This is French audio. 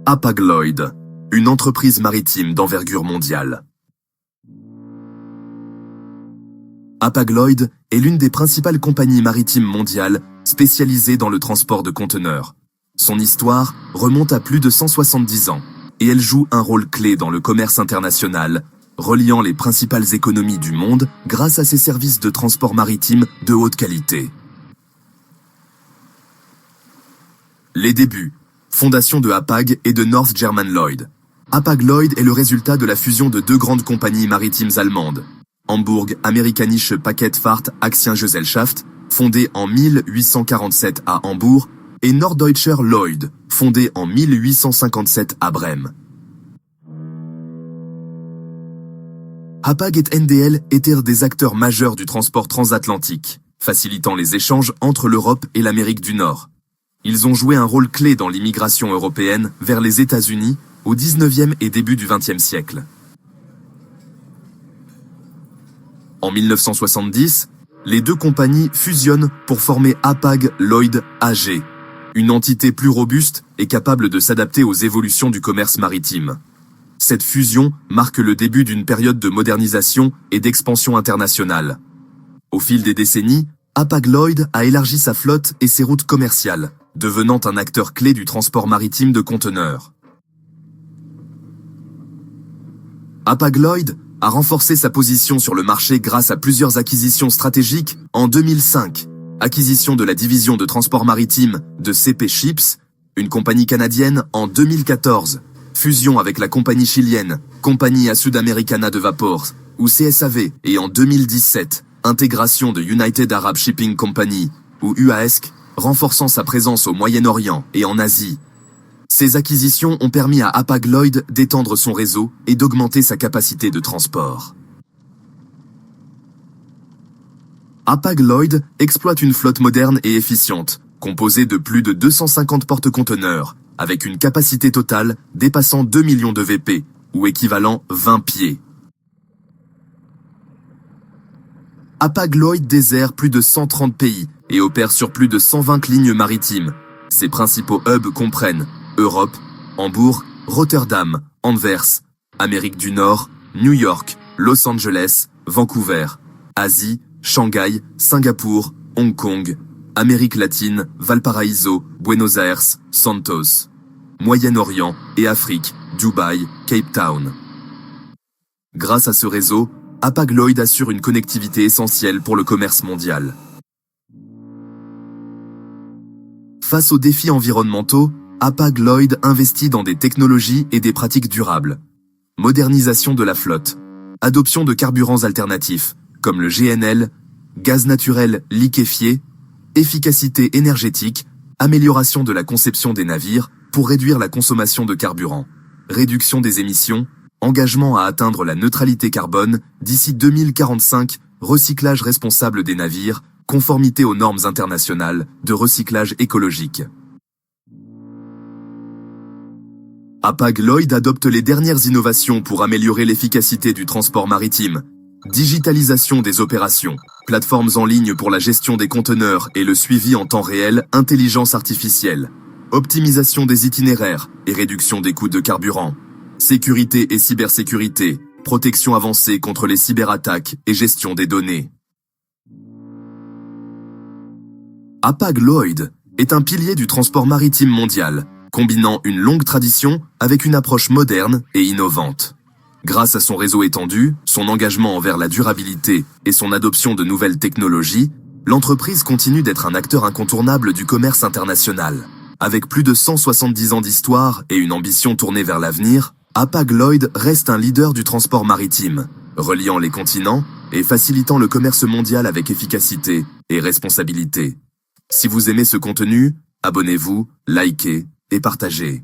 Hapag-Lloyd, une entreprise maritime d'envergure mondiale. Hapag-Lloyd est l'une des principales compagnies maritimes mondiales spécialisées dans le transport de conteneurs. Son histoire remonte à plus de 170 ans et elle joue un rôle clé dans le commerce international, reliant les principales économies du monde grâce à ses services de transport maritime de haute qualité. Les débuts. Fondation de Hapag et de North German Lloyd. Hapag-Lloyd est le résultat de la fusion de deux grandes compagnies maritimes allemandes. Hamburg Amerikanische Paketfahrt Aktiengesellschaft, fondée en 1847 à Hambourg, et Norddeutscher Lloyd, fondée en 1857 à Brême. Hapag et NDL étaient des acteurs majeurs du transport transatlantique, facilitant les échanges entre l'Europe et l'Amérique du Nord. Ils ont joué un rôle clé dans l'immigration européenne vers les États-Unis au XIXe et début du XXe siècle. En 1970, les deux compagnies fusionnent pour former Hapag-Lloyd AG, une entité plus robuste et capable de s'adapter aux évolutions du commerce maritime. Cette fusion marque le début d'une période de modernisation et d'expansion internationale. Au fil des décennies, Hapag-Lloyd a élargi sa flotte et ses routes commerciales, devenant un acteur clé du transport maritime de conteneurs. Hapag-Lloyd a renforcé sa position sur le marché grâce à plusieurs acquisitions stratégiques en 2005. Acquisition de la division de transport maritime de CP Ships, une compagnie canadienne en 2014. Fusion avec la compagnie chilienne, Compañía Sudamericana de Vapor, ou CSAV, et en 2017, intégration de United Arab Shipping Company, ou UASC, renforçant sa présence au Moyen-Orient et en Asie. Ces acquisitions ont permis à Hapag-Lloyd d'étendre son réseau et d'augmenter sa capacité de transport. Hapag-Lloyd exploite une flotte moderne et efficiente, composée de plus de 250 porte-conteneurs, avec une capacité totale dépassant 2 millions de VP, ou équivalent 20 pieds. Hapag-Lloyd dessert plus de 130 pays et opère sur plus de 120 lignes maritimes. Ses principaux hubs comprennent Europe, Hambourg, Rotterdam, Anvers, Amérique du Nord, New York, Los Angeles, Vancouver, Asie, Shanghai, Singapour, Hong Kong, Amérique latine, Valparaíso, Buenos Aires, Santos, Moyen-Orient et Afrique, Dubaï, Cape Town. Grâce à ce réseau, Hapag-Lloyd assure une connectivité essentielle pour le commerce mondial. Face aux défis environnementaux, Hapag-Lloyd investit dans des technologies et des pratiques durables. Modernisation de la flotte. Adoption de carburants alternatifs, comme le GNL, gaz naturel liquéfié, efficacité énergétique, amélioration de la conception des navires pour réduire la consommation de carburant, réduction des émissions, engagement à atteindre la neutralité carbone d'ici 2045, recyclage responsable des navires, conformité aux normes internationales de recyclage écologique. Hapag-Lloyd adopte les dernières innovations pour améliorer l'efficacité du transport maritime. Digitalisation des opérations, plateformes en ligne pour la gestion des conteneurs et le suivi en temps réel, intelligence artificielle, optimisation des itinéraires et réduction des coûts de carburant, sécurité et cybersécurité, protection avancée contre les cyberattaques et gestion des données. Hapag-Lloyd est un pilier du transport maritime mondial, combinant une longue tradition avec une approche moderne et innovante. Grâce à son réseau étendu, son engagement envers la durabilité et son adoption de nouvelles technologies, l'entreprise continue d'être un acteur incontournable du commerce international. Avec plus de 170 ans d'histoire et une ambition tournée vers l'avenir, Hapag-Lloyd reste un leader du transport maritime, reliant les continents et facilitant le commerce mondial avec efficacité et responsabilité. Si vous aimez ce contenu, abonnez-vous, likez et partagez.